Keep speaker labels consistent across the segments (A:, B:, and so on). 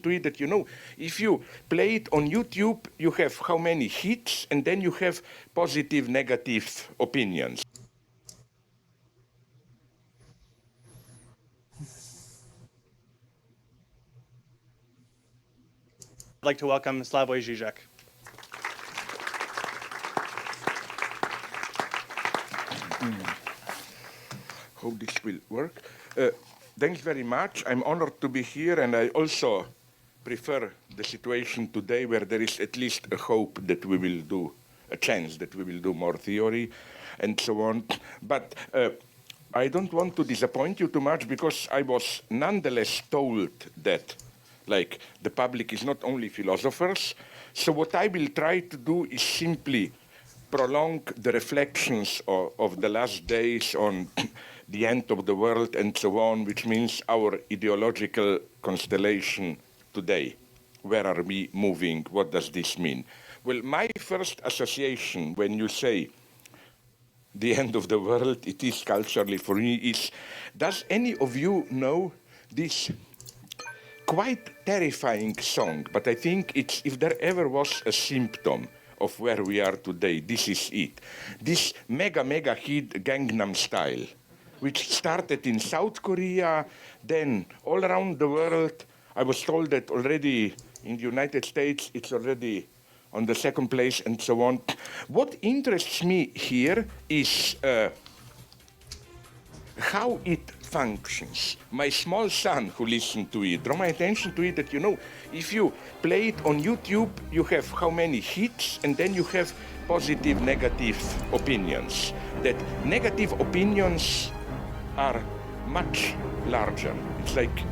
A: to it that, if you play it on YouTube, you have how many hits, and then you have positive, negative opinions.
B: I'd like to welcome Slavoj Žižek.
A: Hope this will work. Thanks very much. I'm honored to be here, and I also prefer the situation today where there is at least a hope that we will do, a chance that we will do more theory and so on. But I don't want to disappoint you too much, because I was nonetheless told that the public is not only philosophers. So what I will try to do is simply prolong the reflections of the last days on the end of the world and so on, which means our ideological constellation today. Where are we moving? What does this mean? Well, my first association when you say the end of the world, it is culturally for me, is, does any of you know this quite terrifying song? But I think it's, if there ever was a symptom of where we are today, this is it. This mega hit Gangnam Style, which started in South Korea, then all around the world. I was told that already in the United States, it's already on the second place and so on. What interests me here is how it functions. My small son, who listened to it, drew my attention to it that, if you play it on YouTube, you have how many hits, and then you have positive, negative opinions. That negative opinions are much larger. It's like,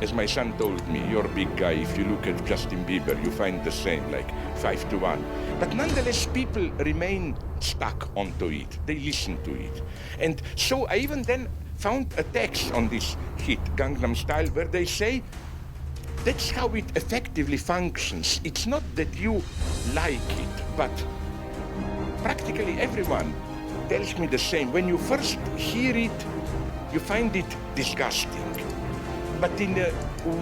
A: as my son told me, you're a big guy. If you look at Justin Bieber, you find the same, 5-1. But nonetheless, people remain stuck onto it. They listen to it. And so I even then found a text on this hit, Gangnam Style, where they say that's how it effectively functions. It's not that you like it, but practically everyone tells me the same. When you first hear it, you find it disgusting, but in a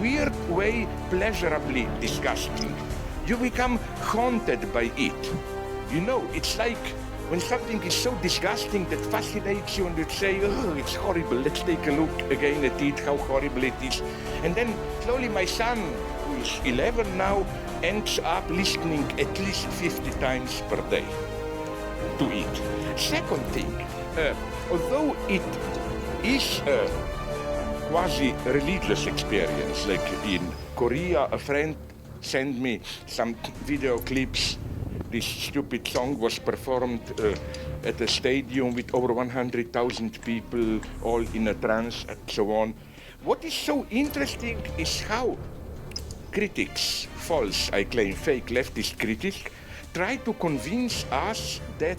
A: weird way, pleasurably disgusting. You become haunted by it. It's like when something is so disgusting that fascinates you, and you say, oh, it's horrible, let's take a look again at it, how horrible it is. And then slowly my son, who is 11 now, ends up listening at least 50 times per day to it. Second thing, although it is a quasi-religious experience, like in Korea, a friend sent me some video clips. This stupid song was performed at a stadium with over 100,000 people, all in a trance and so on. What is so interesting is how critics, false, I claim, fake leftist critics, try to convince us that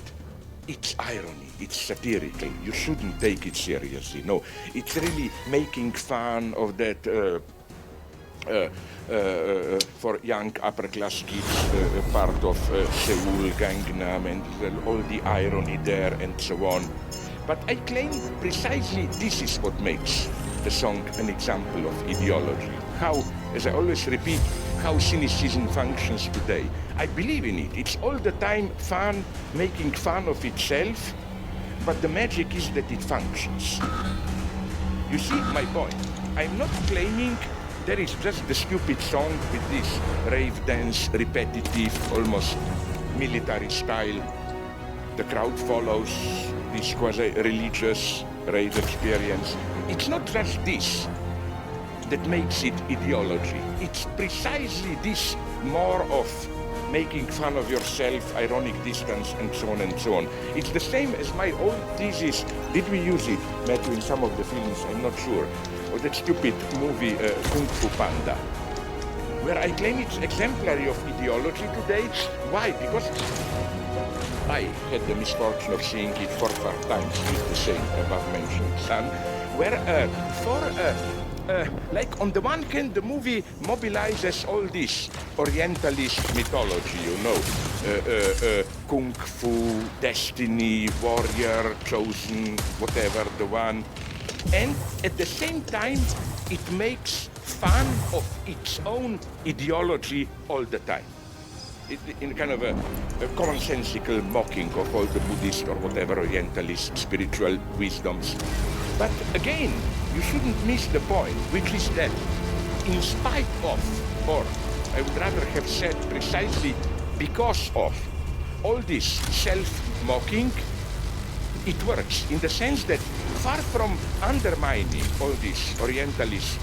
A: it's irony, it's satirical, you shouldn't take it seriously. No, it's really making fun of that for young upper-class kids, part of Seoul, Gangnam, and all the irony there and so on. But I claim precisely this is what makes the song an example of ideology. How, as I always repeat, how cynicism functions today. I believe in it. It's all the time fun, making fun of itself, but the magic is that it functions. You see my point. I'm not claiming there is just the stupid song with this rave dance, repetitive, almost military style. The crowd follows this quasi-religious rave experience. It's not just this that makes it ideology. It's precisely this more of making fun of yourself, ironic distance, and so on and so on. It's the same as my old thesis. Did we use it, Matthew, in some of the films? I'm not sure. Or that stupid movie, Kung Fu Panda, where I claim it's exemplary of ideology today. Why? Because I had the misfortune of seeing it 4 times with the same above-mentioned son, where like on the one hand, the movie mobilizes all this Orientalist mythology, Kung Fu, destiny, warrior, chosen, whatever, the one. And at the same time, it makes fan of its own ideology all the time. In kind of a commonsensical mocking of all the Buddhist or whatever Orientalist spiritual wisdoms. But again, you shouldn't miss the point, which is that in spite of, or I would rather have said precisely because of, all this self-mocking, it works in the sense that far from undermining all this Orientalist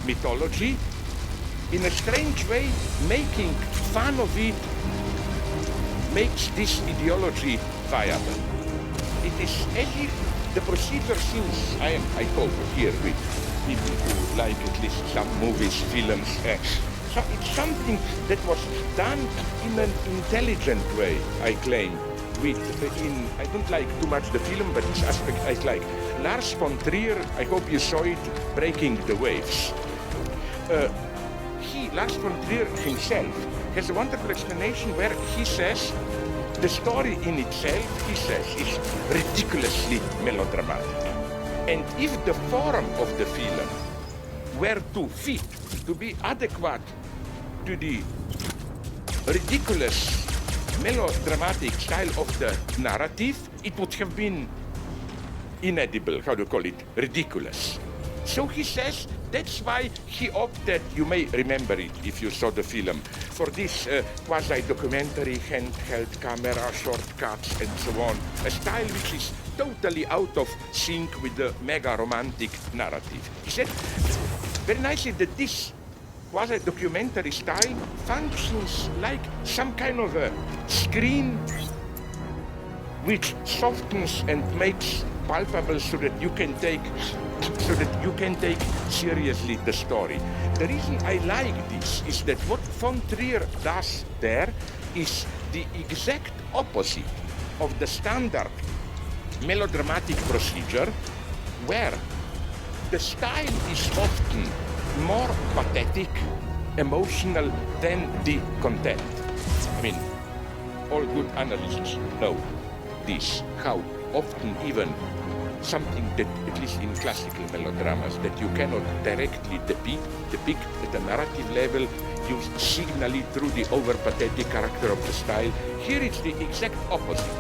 A: mythology, in a strange way, making fun of it makes this ideology viable. It is as if the procedure seems, I hope, here with people who like at least some movies, films, so it's something that was done in an intelligent way, I claim. I don't like too much the film, but this aspect I like. Lars von Trier, I hope you saw it, Breaking the Waves. Lars von Trier himself has a wonderful explanation where he says the story in itself, he says, is ridiculously melodramatic. And if the form of the film were to fit, to be adequate to the ridiculous melodramatic style of the narrative, it would have been inedible, how do you call it, ridiculous. So he says that's why he opted, you may remember it if you saw the film, for this quasi-documentary handheld camera, shortcuts and so on, a style which is totally out of sync with the mega-romantic narrative. He said very nicely that this quasi-documentary style functions like some kind of a screen which softens and makes palpable so that you can take seriously the story. The reason I like this is that what von Trier does there is the exact opposite of the standard melodramatic procedure, where the style is often more pathetic, emotional than the content. I mean, all good analysts know this, how often even something that, at least in classical melodramas, that you cannot directly depict at a narrative level, you signal it through the over-pathetic character of the style. Here it's the exact opposite.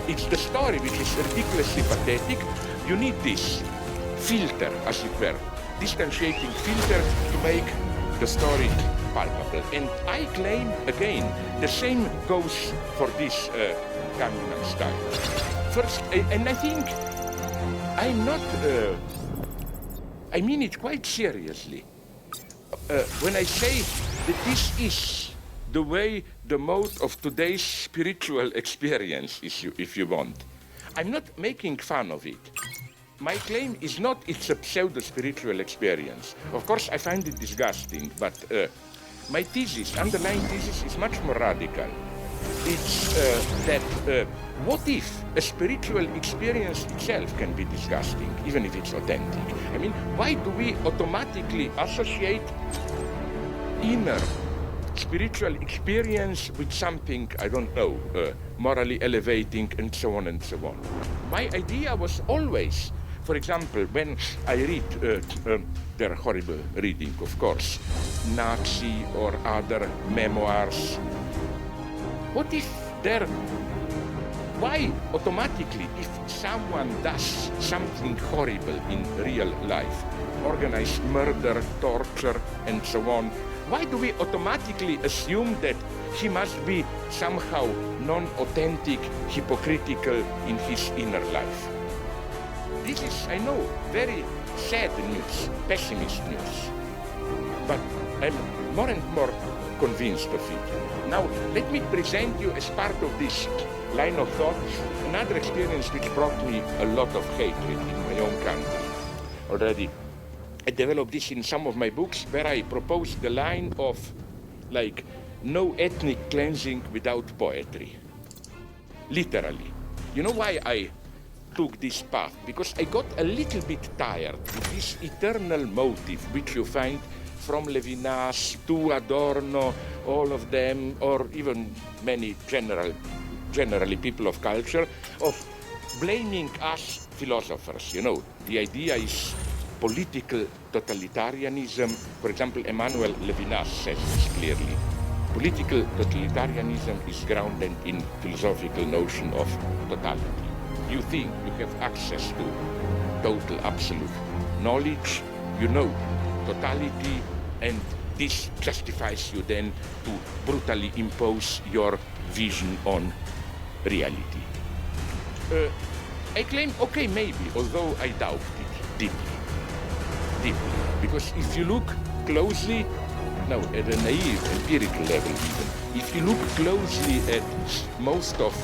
A: It's the story which is ridiculously pathetic. You need this filter, as it were, distantiating filter to make the story palpable. And I claim, again, the same goes for this Gangnam Style. First, and I think I'm not, I mean it quite seriously. When I say that this is the way, the mode of today's spiritual experience, if you want, I'm not making fun of it. My claim is not it's a pseudo-spiritual experience. Of course, I find it disgusting, but my thesis, underlying thesis, is much more radical. It's that what if a spiritual experience itself can be disgusting, even if it's authentic? I mean, why do we automatically associate inner spiritual experience with something, I don't know, morally elevating and so on and so on? My idea was always, for example, when I read, they're horrible reading, of course, Nazi or other memoirs, what if why automatically, if someone does something horrible in real life, organized murder, torture, and so on, why do we automatically assume that he must be somehow non-authentic, hypocritical in his inner life? This is, I know, very sad news, pessimist news, but I'm more and more convinced of it. Now, let me present you, as part of this line of thought, another experience which brought me a lot of hatred in my own country. Already, I developed this in some of my books, where I propose the line of, like, no ethnic cleansing without poetry. Literally. You know why I took this path? Because I got a little bit tired with this eternal motive which you find from Levinas to Adorno, all of them, or even many generally people of culture, of blaming us philosophers. You know, the idea is political totalitarianism. For example, Emmanuel Levinas says this clearly. Political totalitarianism is grounded in philosophical notion of totality. You think you have access to total, absolute knowledge, you know totality, and this justifies you then to brutally impose your vision on reality. I claim, okay, maybe, although I doubt it deeply. Because if you look closely, now at a naive, empirical level even, if you look closely at most of,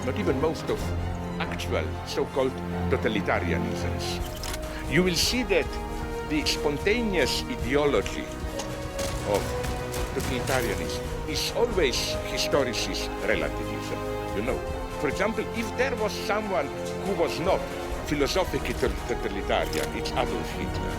A: not even most of actual so-called totalitarianisms, you will see that the spontaneous ideology of totalitarianism is always historicist relativism, you know. For example, if there was someone who was not philosophically totalitarian, it's Adolf Hitler.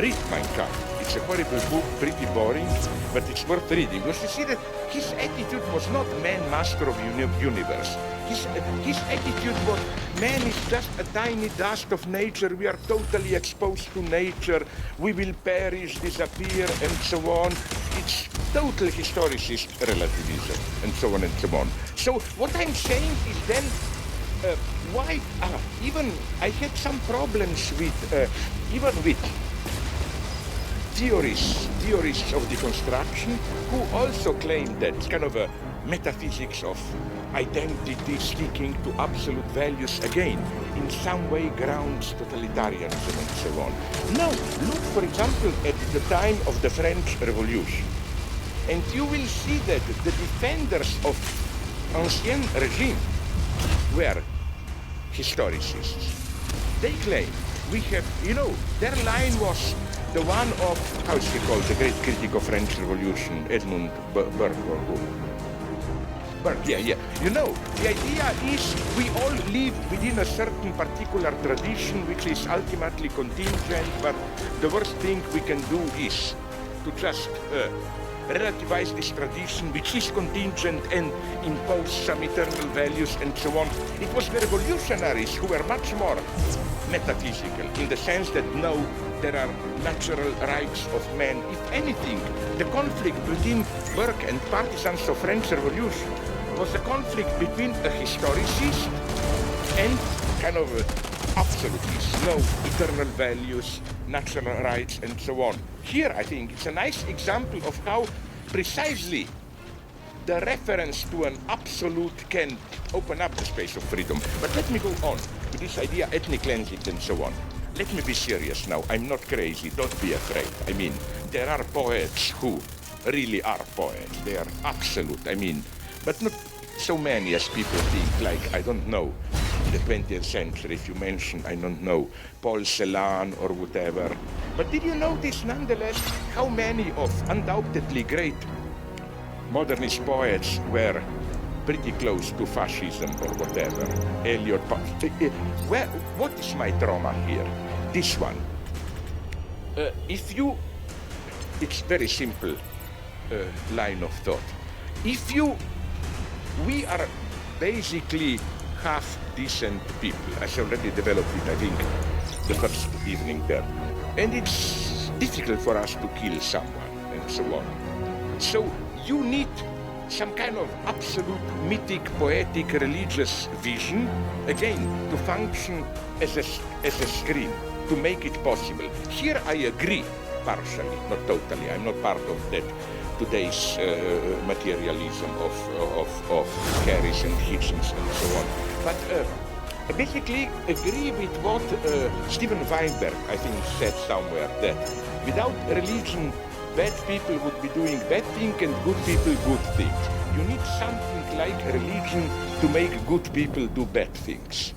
A: Read Mein Kampf. It's a horrible book, pretty boring, but it's worth reading. Because you see that his attitude was not man master of universe. His attitude was, man is just a tiny dust of nature, we are totally exposed to nature, we will perish, disappear, and so on. It's total historicist relativism, and so on and so on. So what I'm saying is then, why, even I had some problems with, even with theorists of deconstruction, who also claim that kind of a metaphysics of identity sticking to absolute values, again, in some way grounds totalitarianism and so on. Now, look, for example, at the time of the French Revolution, and you will see that the defenders of ancien regime were historicists. They claim we have, you know, their line was the one of, how is he called, the great critic of French Revolution, Edmund Burke or who? Burke, yeah. You know, the idea is we all live within a certain particular tradition which is ultimately contingent, but the worst thing we can do is to just relativize this tradition which is contingent and impose some eternal values and so on. It was the revolutionaries who were much more metaphysical in the sense that no, there are natural rights of man. If anything, the conflict between Burke and partisans of French Revolution was a conflict between a historicist and kind of absolutists, no eternal values, natural rights, and so on. Here, I think, it's a nice example of how precisely the reference to an absolute can open up the space of freedom. But let me go on with this idea, ethnic cleansing and so on. Let me be serious now. I'm not crazy. Don't be afraid. I mean, there are poets who really are poets. They are absolute. I mean, but not so many as people think. Like, I don't know, in the 20th century, if you mention, I don't know, Paul Celan or whatever. But did you notice, nonetheless, how many of undoubtedly great modernist poets were pretty close to fascism or whatever? Eliot, what is my trauma here? This one. It's very simple line of thought. We are basically half decent people. I already developed it, I think, the first evening there. And it's difficult for us to kill someone and so on. So you need some kind of absolute mythic, poetic, religious vision, again, to function as a screen, to make it possible. Here I agree, partially, not totally. I'm not part of that today's materialism of Harris and Hitchens and so on. But I basically agree with what Steven Weinberg, I think, said somewhere, that without religion, bad people would be doing bad things and good people good things. You need something like religion to make good people do bad things.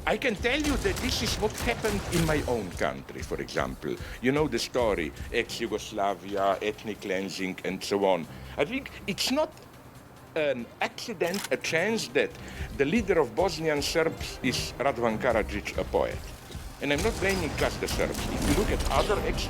A: I can tell you that this is what happened in my own country, for example. You know the story, ex-Yugoslavia, ethnic cleansing, and so on. I think it's not an accident, a chance that the leader of Bosnian Serbs is Radovan Karadzic, a poet. And I'm not blaming just the Serbs. If you look at other ex